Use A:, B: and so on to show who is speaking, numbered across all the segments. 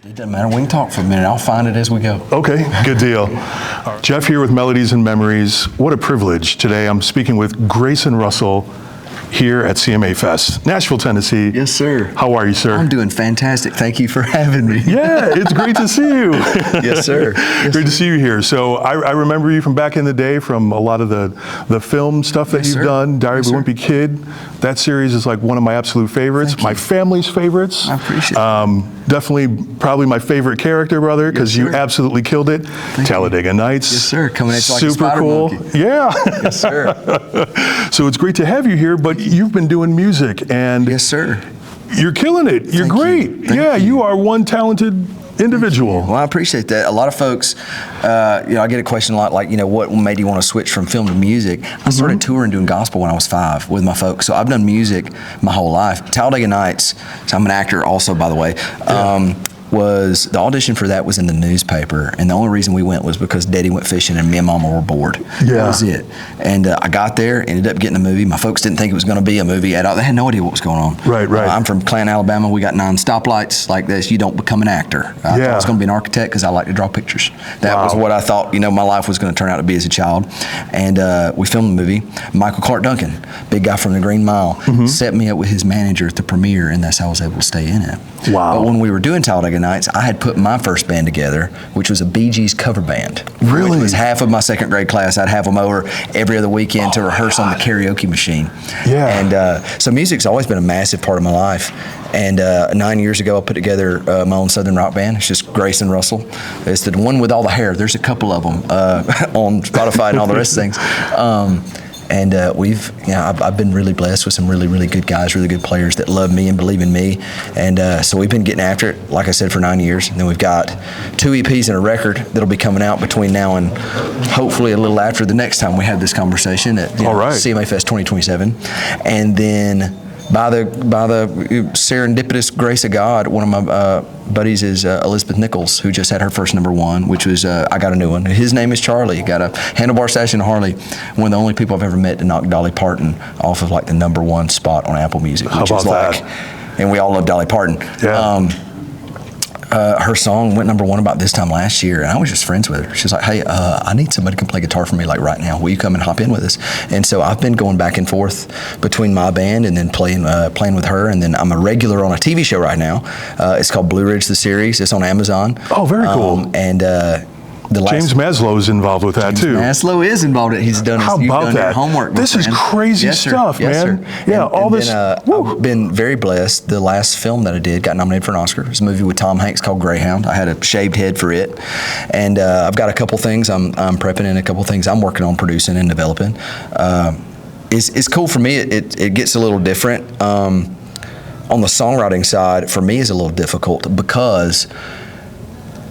A: It doesn't matter. We can talk for a minute. I'll find it as we go.
B: Okay, good deal. Jeff here with Melodies and Memories. What a privilege. Today I'm speaking with Grayson Russell here at CMA Fest, Nashville, Tennessee.
A: Yes, sir.
B: How are you, sir?
A: I'm doing fantastic. Thank you for having me.
B: Yeah, it's great to see you.
A: Yes, sir. Yes,
B: great to see you here. So I remember you from back in the day from a lot of the film stuff that you've done, Diary of a Wimpy Kid. That series is like one of my absolute favorites, my family's favorites.
A: I appreciate it.
B: Definitely, probably my favorite character, brother, because you absolutely killed it. Talladega Nights.
A: Yes, sir. Coming at you like a
B: super
A: spider
B: cool.
A: monkey.
B: Yeah.
A: Yes, sir.
B: So it's great to have you here, but you've been doing music, and
A: yes, sir.
B: You're killing it. You're great.
A: Thank you.
B: You are one talented individual.
A: Well, I appreciate that. A lot of folks, I get a question a lot like, what made you want to switch from film to music? I started touring doing gospel when I was 5 with my folks. So I've done music my whole life. Talladega Nights, so I'm an actor also, by the way, was the audition for that was in the newspaper, and the only reason we went was because Daddy went fishing and me and Mama were bored. That was it. And I got there, ended up getting a movie. My folks didn't think it was going to be a movie at all. They had no idea what was going on.
B: Right.
A: I'm from Clan, Alabama. We got 9 stoplights like this. You don't become an actor. I thought I was going to be an architect because I like to draw pictures. That was what I thought, my life was going to turn out to be as a child. And we filmed the movie. Michael Clark Duncan, big guy from the Green Mile, set me up with his manager at the premiere, and that's how I was able to stay in it.
B: Wow.
A: But when we were doing Talladega Nights, I had put my first band together, which was a Bee Gees cover band.
B: Really?
A: It was half of my 2nd grade class. I'd have them over every other weekend to rehearse on the karaoke machine.
B: Yeah.
A: And so music's always been a massive part of my life. And 9 years ago, I put together my own Southern rock band. It's just Grayson Russell. It's the one with all the hair. There's a couple of them on Spotify and all the rest of things. And I've been really blessed with some really, really good guys, really good players that love me and believe in me. And so we've been getting after it, like I said, for 9 years. And then we've got 2 EPs and a record that'll be coming out between now and hopefully a little after the next time we have this conversation at CMA Fest 2027. And then by the serendipitous grace of God, one of my buddies is Elizabeth Nichols, who just had her first #1, which was I got a new one. His name is Charlie. Got a handlebar stash and a Harley. One of the only people I've ever met to knock Dolly Parton off of like the #1 spot on Apple Music, which is like, and we all love Dolly Parton.
B: Yeah.
A: Her song went #1 about this time last year, and I was just friends with her. She's like, hey, I need somebody to come play guitar for me like right now. Will you come and hop in with us? And so I've been going back and forth between my band and then playing with her, and then I'm a regular on a TV show right now. It's called Blue Ridge, the series. It's on Amazon.
B: Oh, very cool.
A: And
B: James Maslow is involved with that too.
A: Maslow is involved in it. He's done
B: How
A: you've
B: about
A: done
B: that?
A: your homework.
B: This is crazy stuff, man. Yeah, all this.
A: I've been very blessed. The last film that I did got nominated for an Oscar. It was a movie with Tom Hanks called Greyhound. I had a shaved head for it. And I've got a couple things I'm prepping and a couple things I'm working on producing and developing. It's cool for me. It gets a little different. On the songwriting side, for me, is a little difficult because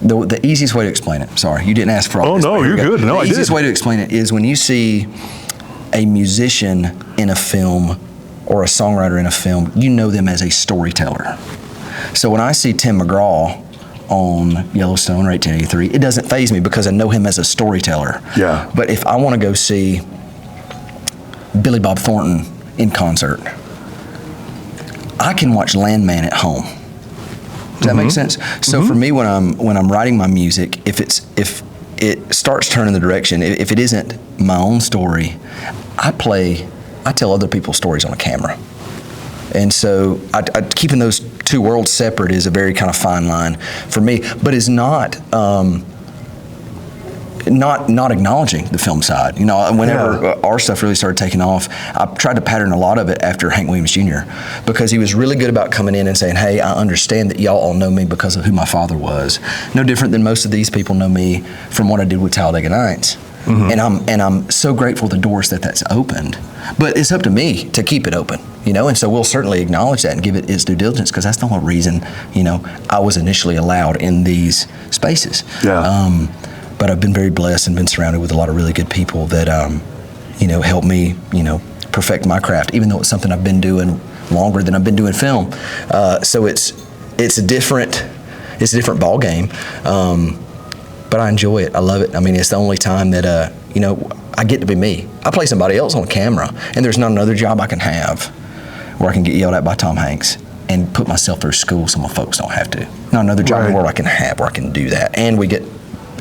A: the easiest way to explain it, sorry, you didn't ask for all this.
B: Oh, no, you're good. No, I did.
A: The easiest way to explain it is when you see a musician in a film or a songwriter in a film, you know them as a storyteller. So when I see Tim McGraw on Yellowstone or 1883, it doesn't faze me because I know him as a storyteller.
B: Yeah.
A: But if I want to go see Billy Bob Thornton in concert, I can watch Landman at home. Does that make sense? So for me, when I'm writing my music, if it starts turning the direction, if it isn't my own story, I tell other people's stories on a camera. And so keeping those two worlds separate is a very kind of fine line for me, but it's not acknowledging the film side. Whenever our stuff really started taking off, I tried to pattern a lot of it after Hank Williams Jr. because he was really good about coming in and saying, hey, I understand that y'all all know me because of who my father was. No different than most of these people know me from what I did with Talladega Nights. And I'm so grateful the doors that's opened. But it's up to me to keep it open, and so we'll certainly acknowledge that and give it its due diligence because that's the whole reason, I was initially allowed in these spaces.
B: Yeah.
A: But I've been very blessed and been surrounded with a lot of really good people that, help me, perfect my craft, even though it's something I've been doing longer than I've been doing film. So it's a different ball game. But I enjoy it. I love it. I mean, it's the only time that, I get to be me. I play somebody else on camera, and there's not another job I can have where I can get yelled at by Tom Hanks. and put myself through school so my folks don't have to. Not another job in the world I can have where I can do that. And we get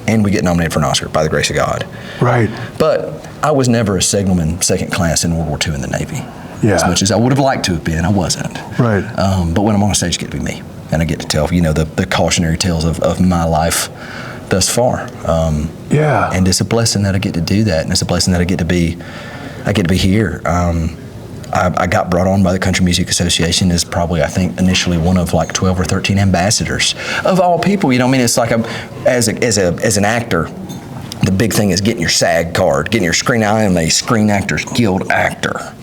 A: nominated for an Oscar, by the grace of God.
B: Right.
A: But I was never a signalman second class in World War II in the Navy.
B: Yeah.
A: As much as I would have liked to have been, I wasn't.
B: Right.
A: But when I'm on a stage, I get to be me. And I get to tell, the cautionary tales of my life thus far. And it's a blessing that I get to do that. And it's a blessing that I get to be here. I got brought on by the Country Music Association as probably, I think, initially one of like 12 or 13 ambassadors of all people. It's like as an actor, the big thing is getting your SAG card, getting your screen. I am a Screen Actors Guild actor.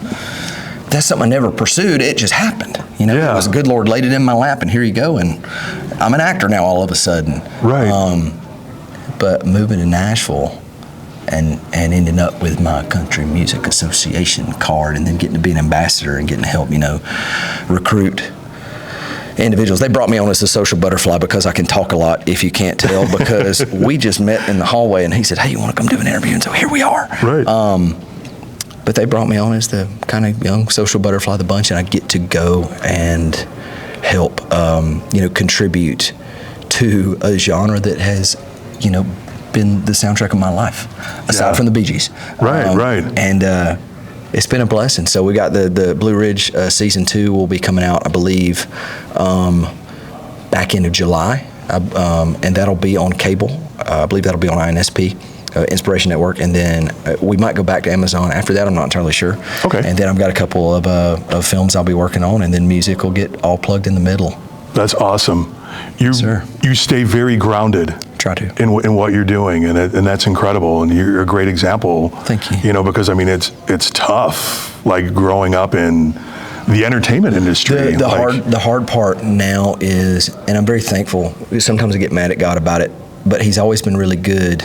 A: That's something I never pursued. It just happened. It was the good Lord laid it in my lap, and here you go. And I'm an actor now all of a sudden.
B: Right.
A: But moving to Nashville and ending up with my Country Music Association card, and then getting to be an ambassador and getting to help, recruit individuals. They brought me on as a social butterfly because I can talk a lot, if you can't tell, because we just met in the hallway and he said, hey, you want to come do an interview? And so here we are.
B: Right.
A: But they brought me on as the kind of young social butterfly of the bunch, and I get to go and help, contribute to a genre that has, been the soundtrack of my life, aside from the Bee Gees.
B: Right.
A: And it's been a blessing. So we got the Blue Ridge season 2 will be coming out, I believe, back end of July, and that'll be on cable. I believe that'll be on INSP. Inspiration Network, and then we might go back to Amazon after that. I'm not entirely sure.
B: Okay.
A: And then I've got a couple of films I'll be working on, and then music will get all plugged in the middle.
B: That's awesome. You stay very grounded.
A: Try to.
B: In what you're doing, and that's incredible, and you're a great example.
A: Thank you.
B: Because it's tough, like growing up in the entertainment industry.
A: The hard part now is, and I'm very thankful. Sometimes I get mad at God about it, but He's always been really good,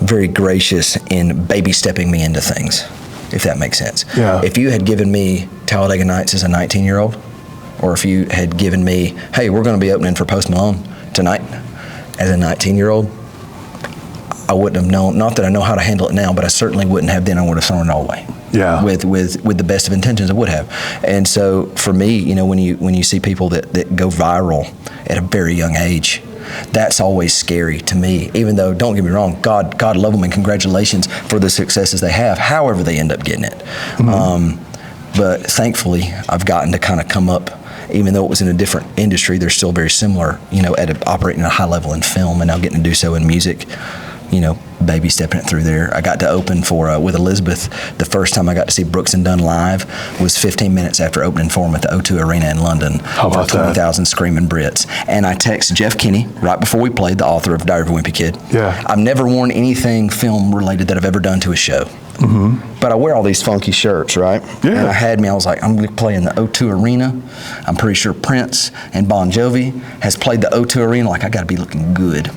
A: very gracious in baby stepping me into things, if that makes sense.
B: Yeah.
A: If you had given me Talladega Nights as a 19-year-old, or if you had given me, hey, we're going to be opening for Post Malone tonight, as a 19-year-old, I wouldn't have known. Not that I know how to handle it now, but I certainly wouldn't have then. I would have thrown it all away.
B: Yeah.
A: With the best of intentions, I would have. And so for me, when you see people that go viral at a very young age, that's always scary to me. Even though, don't get me wrong, God love them and congratulations for the successes they have, however they end up getting it. Mm-hmm. But thankfully, I've gotten to kind of come up. Even though it was in a different industry, they're still very similar, operating at a high level in film, and now getting to do so in music, baby stepping it through there. I got to open for, with Elizabeth, the first time I got to see Brooks and Dunn live was 15 minutes after opening for him at the O2 Arena in London.
B: How about
A: for 20,000 screaming Brits. And I texted Jeff Kinney right before we played, the author of Diary of a Wimpy Kid.
B: Yeah.
A: I've never worn anything film related that I've ever done to a show. Mm-hmm. But I wear all these funky shirts, right?
B: Yeah.
A: And I was like, I'm going to play in the O2 Arena. I'm pretty sure Prince and Bon Jovi has played the O2 Arena. Like, I got to be looking good.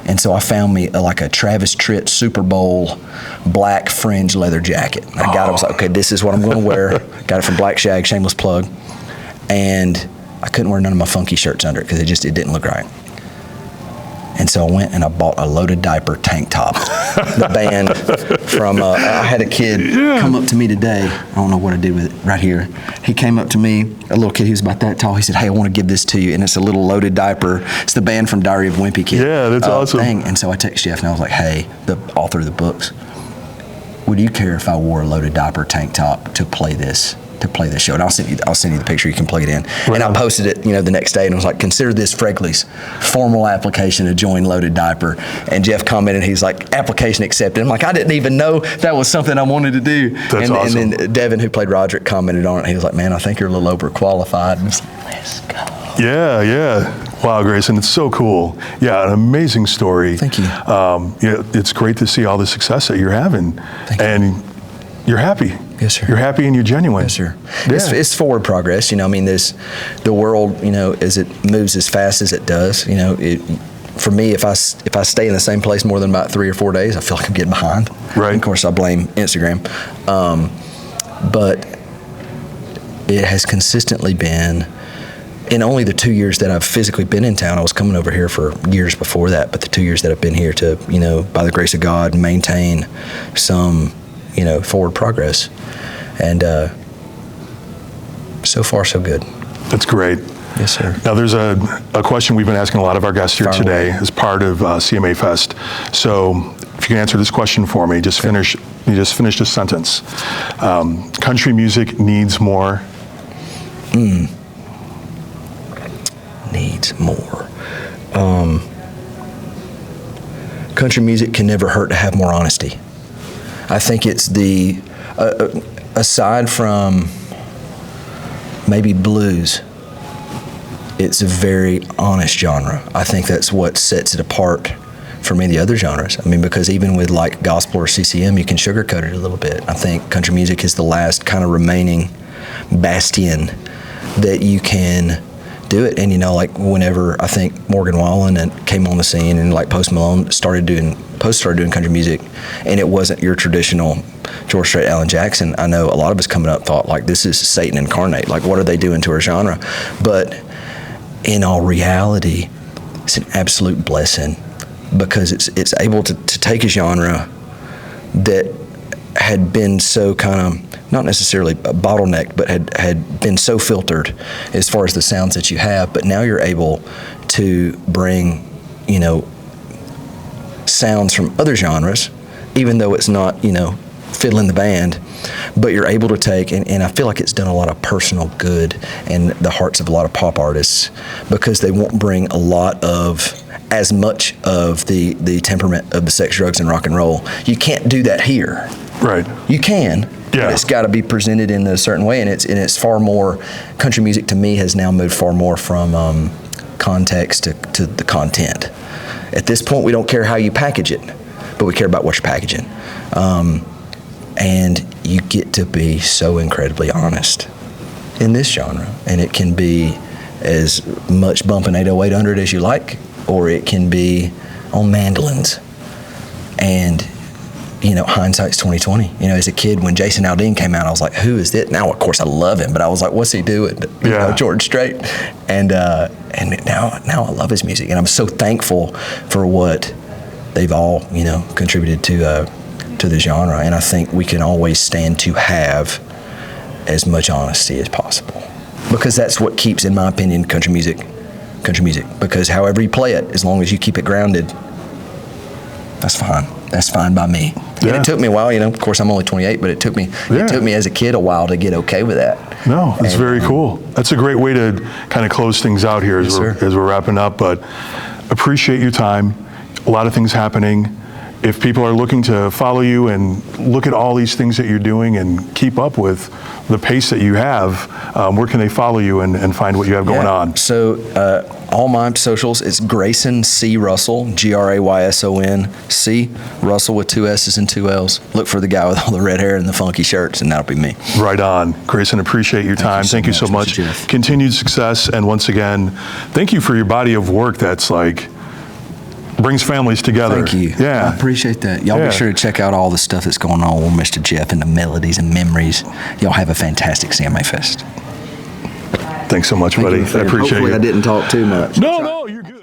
A: And so I found me a Travis Tritt Super Bowl black fringe leather jacket. And I was like, okay, this is what I'm going to wear. Got it from Black Shag, shameless plug. And I couldn't wear none of my funky shirts under it because it didn't look right. And so I went and I bought a Loaded Diaper tank top. The band from, I had a kid come up to me today. I don't know what I did with it, right here. He came up to me, a little kid, he was about that tall. He said, hey, I want to give this to you. And it's a little Loaded Diaper. It's the band from Diary of a Wimpy Kid.
B: Yeah, that's awesome.
A: Thing. And so I texted Jeff and I was like, hey, the author of the books, would you care if I wore a Loaded Diaper tank top to play this show? And I'll send you the picture. You can plug it in. Right. And I posted it, the next day, and I was like, consider this Fregley's formal application to join Loaded Diaper. And Jeff commented, he's like, application accepted. I'm like, I didn't even know that was something I wanted to do.
B: That's awesome.
A: And then Devin, who played Roderick, commented on it. He was like, man, I think you're a little overqualified. And I was like, let's go.
B: Yeah. Wow, Grayson, it's so cool. Yeah, an amazing story.
A: Thank you.
B: It's great to see all the success that you're having.
A: Thank you.
B: You're happy.
A: Yes, sir.
B: You're happy and you're genuine.
A: Yes, sir.
B: Yeah.
A: It's forward progress. The world, as it moves as fast as it does, for me, if I stay in the same place more than about 3 or 4 days, I feel like I'm getting behind.
B: Right.
A: And of course, I blame Instagram. But it has consistently been, in only the 2 years that I've physically been in town, I was coming over here for years before that, but the 2 years that I've been here to, by the grace of God, maintain some, forward progress. And so far, so good.
B: That's great.
A: Yes, sir.
B: Now, there's a question we've been asking a lot of our guests here today as part of CMA Fest. So, if you can answer this question for me, just finish this sentence. Country music needs more.
A: Needs more. Country music can never hurt to have more honesty. I think it's the aside from maybe blues, it's a very honest genre. I think that's what sets it apart from many other genres. I mean, because even with like gospel or CCM, you can sugarcoat it a little bit. I think country music is the last kind of remaining bastion that you can do it. And like whenever I think Morgan Wallen came on the scene and like Post started doing country music, and it wasn't your traditional George Strait, Alan Jackson. I know a lot of us coming up thought like, this is Satan incarnate. Like, what are they doing to our genre? But in all reality, it's an absolute blessing, because it's able to take a genre that had been so kind of, not necessarily bottlenecked, but had been so filtered as far as the sounds that you have, but now you're able to bring, sounds from other genres, even though it's not, fiddling the band, but you're able to take, and I feel like it's done a lot of personal good in the hearts of a lot of pop artists, because they won't bring as much of the temperament of the sex, drugs, and rock and roll. You can't do that here.
B: Right.
A: You can,
B: yeah.
A: But it's got to be presented in a certain way, and it's far more, country music to me has now moved far more from context to the content. At this point, we don't care how you package it, but we care about what you're packaging. And you get to be so incredibly honest in this genre, and it can be as much bumping 808 as you like, or it can be on mandolins. And hindsight's 2020. As a kid, when Jason Aldean came out, I was like, who is this? Now, of course, I love him, but I was like, what's he doing? George Strait. And now I love his music, and I'm so thankful for what they've all, contributed to the genre. And I think we can always stand to have as much honesty as possible, because that's what keeps, in my opinion, country music. Because however you play it, as long as you keep it grounded, that's fine. That's fine by me. Yeah. And it took me a while, of course I'm only 28, but it took me as a kid a while to get okay with that.
B: No, it's very cool. That's a great way to kind of close things out here as we're wrapping up, but appreciate your time. A lot of things happening. If people are looking to follow you and look at all these things that you're doing and keep up with the pace that you have, where can they follow you and find what you have going on?
A: So all my socials, it's Grayson C. Russell, Grayson C. Russell with 2 S's and 2 L's. Look for the guy with all the red hair and the funky shirts, and that'll be me. Right on. Grayson, appreciate your time. Thank you so much. Continued success, and once again, thank you for your body of work that's like, brings families together. Thank you. Yeah. I appreciate that. Y'all be sure to check out all the stuff that's going on with Mr. Jeff and the Melodies and Memories. Y'all have a fantastic CMA Fest. Thanks so much, buddy. I appreciate it. Hopefully I didn't talk too much. No, you're good.